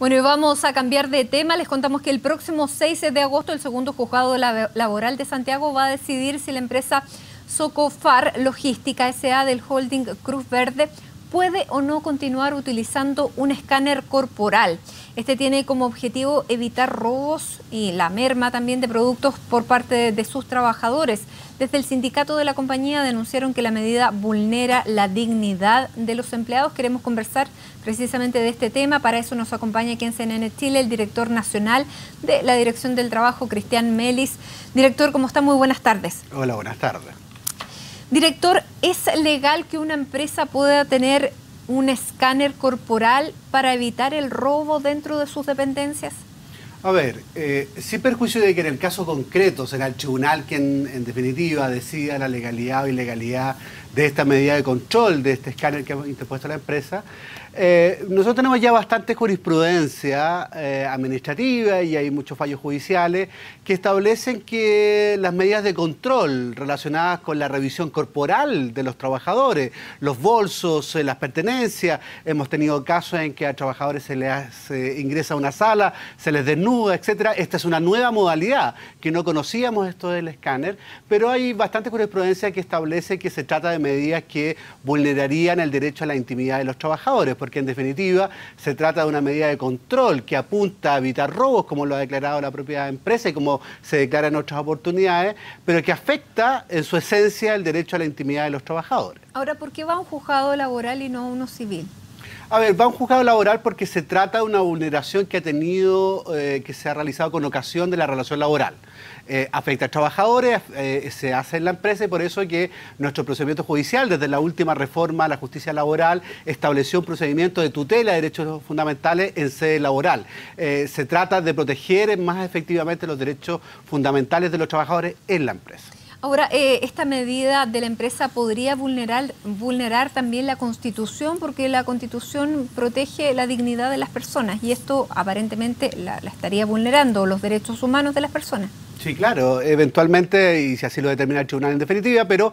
Bueno, y vamos a cambiar de tema. Les contamos que el próximo 6 de agosto el segundo juzgado laboral de Santiago va a decidir si la empresa Socofar Logística S.A. del holding Cruz Verde puede o no continuar utilizando un escáner corporal. Este tiene como objetivo evitar robos y la merma también de productos por parte de sus trabajadores. Desde el sindicato de la compañía denunciaron que la medida vulnera la dignidad de los empleados. Queremos conversar precisamente de este tema. Para eso nos acompaña aquí en CNN Chile el director nacional de la Dirección del Trabajo, Cristian Melis. Director, ¿cómo está? Muy buenas tardes. Hola, buenas tardes. Director, ¿es legal que una empresa pueda tener un escáner corporal para evitar el robo dentro de sus dependencias? A ver, sin perjuicio de que en el caso concreto será el tribunal quien en definitiva decida la legalidad o ilegalidad de esta medida de control, de este escáner que ha interpuesto la empresa, nosotros tenemos ya bastante jurisprudencia administrativa y hay muchos fallos judiciales que establecen que las medidas de control relacionadas con la revisión corporal de los trabajadores, los bolsos, las pertenencias, hemos tenido casos en que a trabajadores se les ingresa a una sala, se les desnuda, etcétera. Esta es una nueva modalidad que no conocíamos esto del escáner, pero hay bastante jurisprudencia que establece que se trata de medidas que vulnerarían el derecho a la intimidad de los trabajadores, porque en definitiva se trata de una medida de control que apunta a evitar robos, como lo ha declarado la propia empresa y como se declara en otras oportunidades, pero que afecta en su esencia el derecho a la intimidad de los trabajadores. Ahora, ¿por qué va a un juzgado laboral y no a uno civil? A ver, va a un juzgado laboral porque se trata de una vulneración que ha tenido, que se ha realizado con ocasión de la relación laboral. Afecta a trabajadores, se hace en la empresa y por eso que nuestro procedimiento judicial, desde la última reforma a la justicia laboral, estableció un procedimiento de tutela de derechos fundamentales en sede laboral. Se trata de proteger más efectivamente los derechos fundamentales de los trabajadores en la empresa. Ahora, esta medida de la empresa podría vulnerar también la Constitución, porque la Constitución protege la dignidad de las personas y esto aparentemente la estaría vulnerando, los derechos humanos de las personas. Sí, claro, eventualmente, y si así lo determina el tribunal en definitiva, pero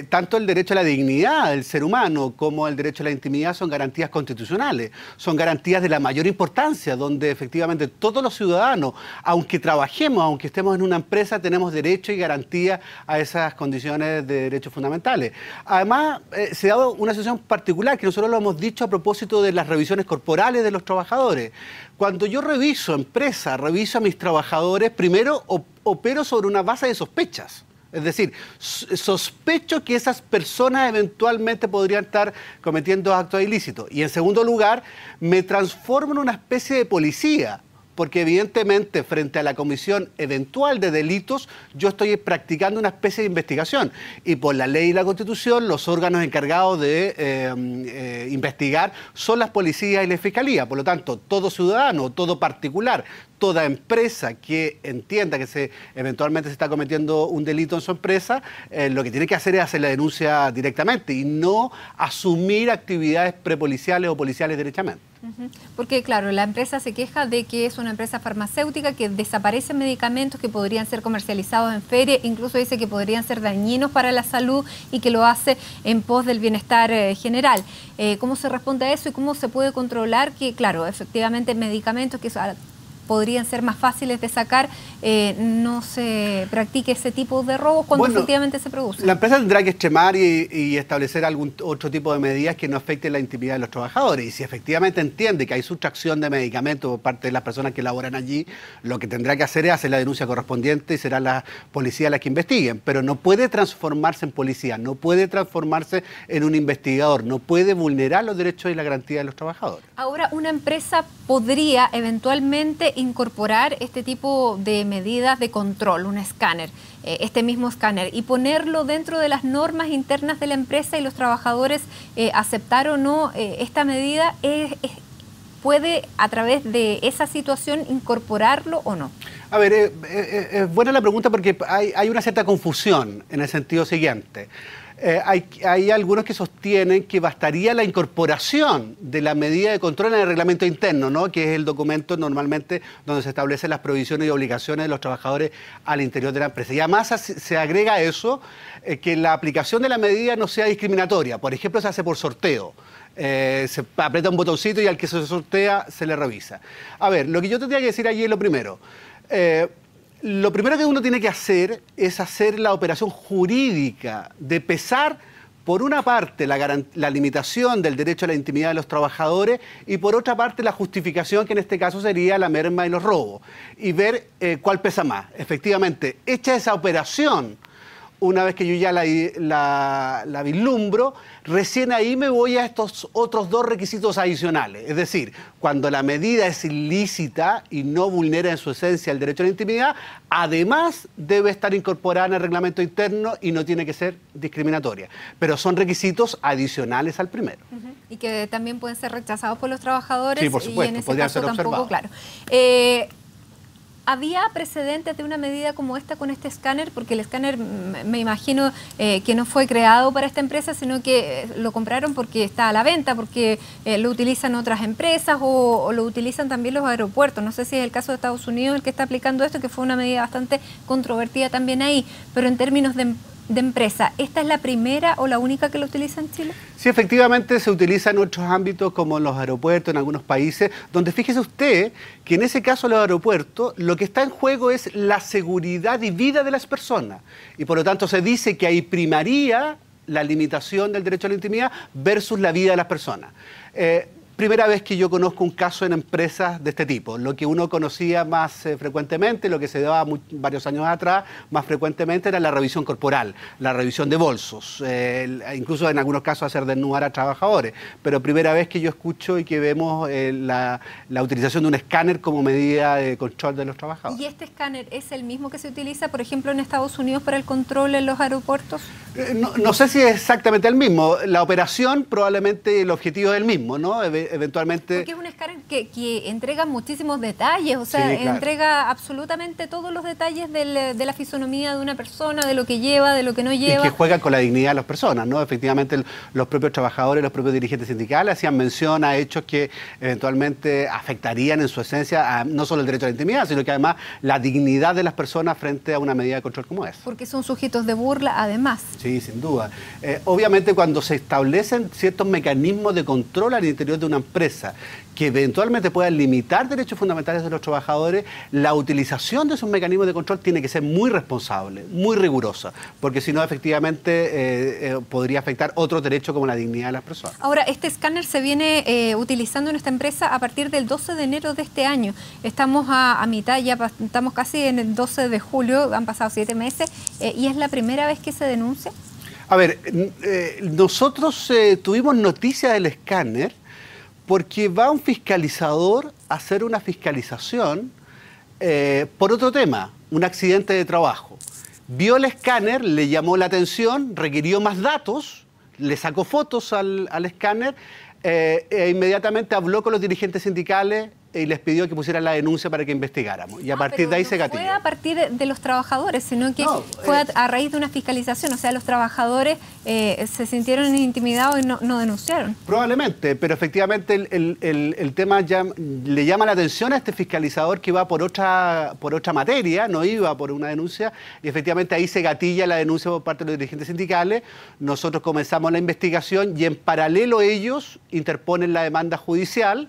tanto el derecho a la dignidad del ser humano como el derecho a la intimidad son garantías constitucionales, son garantías de la mayor importancia, donde efectivamente todos los ciudadanos, aunque trabajemos, aunque estemos en una empresa, tenemos derecho y garantía a esas condiciones de derechos fundamentales. Además, se ha dado una situación particular, que nosotros lo hemos dicho a propósito de las revisiones corporales de los trabajadores. Cuando yo reviso empresa, reviso a mis trabajadores, primero opero sobre una base de sospechas. Es decir, sospecho que esas personas eventualmente podrían estar cometiendo actos ilícitos. Y en segundo lugar, me transformo en una especie de policía. Porque evidentemente frente a la comisión eventual de delitos yo estoy practicando una especie de investigación y por la ley y la Constitución los órganos encargados de investigar son las policías y la fiscalía. Por lo tanto, todo ciudadano, todo particular, toda empresa que entienda que eventualmente se está cometiendo un delito en su empresa, lo que tiene que hacer es hacer la denuncia directamente y no asumir actividades prepoliciales o policiales derechamente. Porque claro, la empresa se queja de que es una empresa farmacéutica que desaparecen medicamentos que podrían ser comercializados en feria, incluso dice que podrían ser dañinos para la salud y que lo hace en pos del bienestar general. ¿Cómo se responde a eso y cómo se puede controlar que, claro, efectivamente medicamentos que podrían ser más fáciles de sacar, no se practique ese tipo de robos cuando efectivamente se produce? La empresa tendrá que extremar y establecer algún otro tipo de medidas que no afecten la intimidad de los trabajadores. Y si efectivamente entiende que hay sustracción de medicamentos por parte de las personas que laboran allí, lo que tendrá que hacer es hacer la denuncia correspondiente y será la policía la que investiguen. Pero no puede transformarse en policía, no puede transformarse en un investigador, no puede vulnerar los derechos y la garantía de los trabajadores. Ahora, una empresa podría eventualmente incorporar este tipo de medidas de control, un escáner, este mismo escáner, y ponerlo dentro de las normas internas de la empresa y los trabajadores aceptar o no esta medida, ¿puede a través de esa situación incorporarlo o no? A ver, es buena la pregunta porque hay una cierta confusión en el sentido siguiente. Hay algunos que sostienen que bastaría la incorporación de la medida de control en el reglamento interno, ¿no? Que es el documento normalmente donde se establecen las provisiones y obligaciones de los trabajadores al interior de la empresa. Y además se agrega eso, que la aplicación de la medida no sea discriminatoria. Por ejemplo, se hace por sorteo. Se aprieta un botoncito y al que se sortea se le revisa. A ver, lo que yo tendría que decir allí es lo primero. Lo primero que uno tiene que hacer es hacer la operación jurídica de pesar, por una parte, la limitación del derecho a la intimidad de los trabajadores y por otra parte la justificación, que en este caso sería la merma y los robos, y ver cuál pesa más. Efectivamente, hecha esa operación, una vez que yo ya la vislumbro, recién ahí me voy a estos otros dos requisitos adicionales. Es decir, cuando la medida es ilícita y no vulnera en su esencia el derecho a la intimidad, además debe estar incorporada en el reglamento interno y no tiene que ser discriminatoria. Pero son requisitos adicionales al primero. Y que también pueden ser rechazados por los trabajadores. Sí, por supuesto, y en ese caso tampoco, claro. ¿Había precedentes de una medida como esta con este escáner? Porque el escáner, me imagino que no fue creado para esta empresa, sino que lo compraron porque está a la venta, porque lo utilizan otras empresas o lo utilizan también los aeropuertos. No sé si es el caso de Estados Unidos el que está aplicando esto, que fue una medida bastante controvertida también ahí. Pero en términos de empresa, ¿esta es la primera o la única que lo utiliza en Chile? Sí, efectivamente se utiliza en otros ámbitos como en los aeropuertos, en algunos países, donde fíjese usted que en ese caso los aeropuertos lo que está en juego es la seguridad y vida de las personas. Y por lo tanto se dice que ahí primaría la limitación del derecho a la intimidad versus la vida de las personas. Primera vez que yo conozco un caso en empresas de este tipo. Lo que uno conocía más frecuentemente, lo que se daba varios años atrás, más frecuentemente era la revisión corporal, la revisión de bolsos, incluso en algunos casos hacer desnudar a trabajadores. Pero primera vez que yo escucho y que vemos la utilización de un escáner como medida de control de los trabajadores. ¿Y este escáner es el mismo que se utiliza, por ejemplo, en Estados Unidos para el control en los aeropuertos? No sé si es exactamente el mismo. La operación probablemente el objetivo es el mismo, ¿no? Eventualmente... Porque es un escáner que entrega muchísimos detalles, o sea, sí, claro, entrega absolutamente todos los detalles de la fisonomía de una persona, de lo que lleva, de lo que no lleva. Y que juega con la dignidad de las personas, ¿no? Efectivamente, los propios trabajadores, los propios dirigentes sindicales hacían mención a hechos que eventualmente afectarían en su esencia no solo el derecho a la intimidad, sino que además la dignidad de las personas frente a una medida de control como esa. Porque son sujetos de burla, además. Sí, sin duda. Obviamente, cuando se establecen ciertos mecanismos de control al interior de una empresa que eventualmente puedan limitar derechos fundamentales de los trabajadores, la utilización de esos mecanismos de control tiene que ser muy responsable, muy rigurosa, porque si no, efectivamente, podría afectar otros derechos como la dignidad de las personas. Ahora, este escáner se viene utilizando en esta empresa a partir del 12 de enero de este año. Estamos a mitad, ya estamos casi en el 12 de julio, han pasado 7 meses, y es la primera vez que se denuncia. A ver, nosotros tuvimos noticia del escáner porque va un fiscalizador a hacer una fiscalización por otro tema, un accidente de trabajo. Vio el escáner, le llamó la atención, requirió más datos, le sacó fotos al escáner e inmediatamente habló con los dirigentes sindicales y les pidió que pusieran la denuncia para que investigáramos. Y a partir de ahí se gatilló. No fue a partir de los trabajadores, sino que fue a raíz de una fiscalización. O sea, los trabajadores se sintieron intimidados y no denunciaron. Probablemente, pero efectivamente el tema le llama la atención a este fiscalizador que iba por otra materia, no iba por una denuncia, y efectivamente ahí se gatilla la denuncia por parte de los dirigentes sindicales. Nosotros comenzamos la investigación y en paralelo ellos interponen la demanda judicial.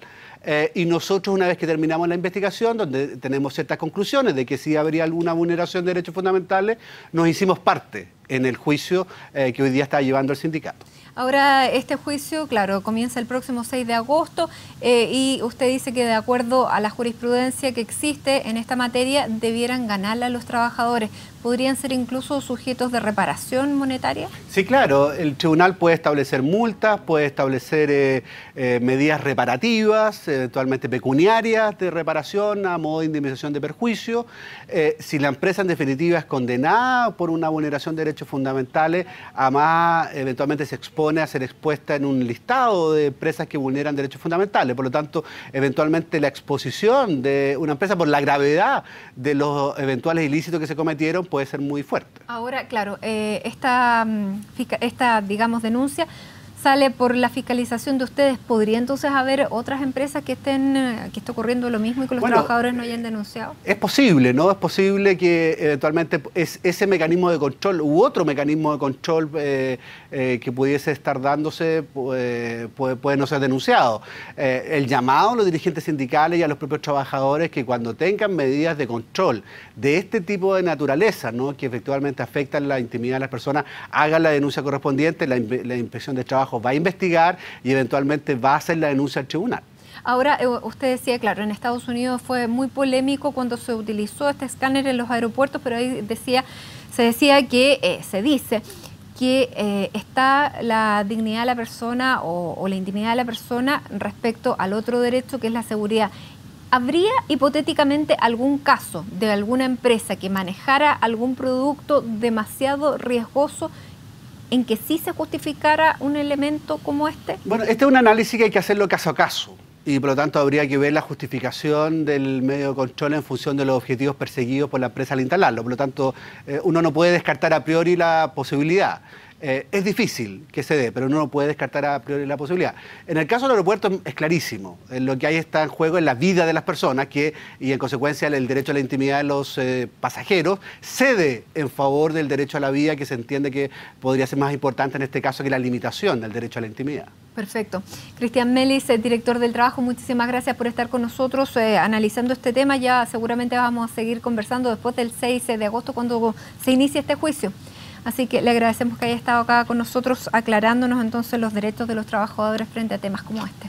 Y nosotros, una vez que terminamos la investigación, donde tenemos ciertas conclusiones de que sí habría alguna vulneración de derechos fundamentales, nos hicimos parte en el juicio que hoy día está llevando el sindicato. Ahora, este juicio, claro, comienza el próximo 6 de agosto y usted dice que de acuerdo a la jurisprudencia que existe en esta materia, debieran ganarla los trabajadores. ¿Podrían ser incluso sujetos de reparación monetaria? Sí, claro. El tribunal puede establecer multas, puede establecer medidas reparativas, eventualmente pecuniarias de reparación a modo de indemnización de perjuicio. Si la empresa en definitiva es condenada por una vulneración de derechos fundamentales, además eventualmente se expone a ser expuesta en un listado de empresas que vulneran derechos fundamentales. Por lo tanto, eventualmente la exposición de una empresa por la gravedad de los eventuales ilícitos que se cometieron puede ser muy fuerte. Ahora, claro, esta digamos, denuncia sale por la fiscalización de ustedes, ¿podría entonces haber otras empresas que esté ocurriendo lo mismo y que los trabajadores no hayan denunciado? Es posible, ¿no? Es posible que eventualmente ese mecanismo de control u otro mecanismo de control que pudiese estar dándose puede no ser denunciado. El llamado a los dirigentes sindicales y a los propios trabajadores que cuando tengan medidas de control de este tipo de naturaleza, ¿no?, que efectivamente afectan la intimidad de las personas, hagan la denuncia correspondiente, la Inspección de Trabajo va a investigar y eventualmente va a hacer la denuncia al tribunal. Ahora, usted decía, claro, en Estados Unidos fue muy polémico cuando se utilizó este escáner en los aeropuertos, pero ahí se dice que está la dignidad de la persona o la intimidad de la persona respecto al otro derecho, que es la seguridad. ¿Habría hipotéticamente algún caso de alguna empresa que manejara algún producto demasiado riesgoso en que sí se justificara un elemento como este? Bueno, este es un análisis que hay que hacerlo caso a caso y por lo tanto habría que ver la justificación del medio de control en función de los objetivos perseguidos por la empresa al instalarlo. Por lo tanto, uno no puede descartar a priori la posibilidad. Es difícil que se dé, pero uno no puede descartar a priori la posibilidad. En el caso del aeropuerto es clarísimo. Lo que hay está en juego en la vida de las personas y en consecuencia el derecho a la intimidad de los pasajeros cede en favor del derecho a la vida, que se entiende que podría ser más importante en este caso que la limitación del derecho a la intimidad. Perfecto. Cristian Melis, director del trabajo, muchísimas gracias por estar con nosotros analizando este tema. Ya seguramente vamos a seguir conversando después del 6 de agosto cuando se inicie este juicio. Así que le agradecemos que haya estado acá con nosotros aclarándonos entonces los derechos de los trabajadores frente a temas como este.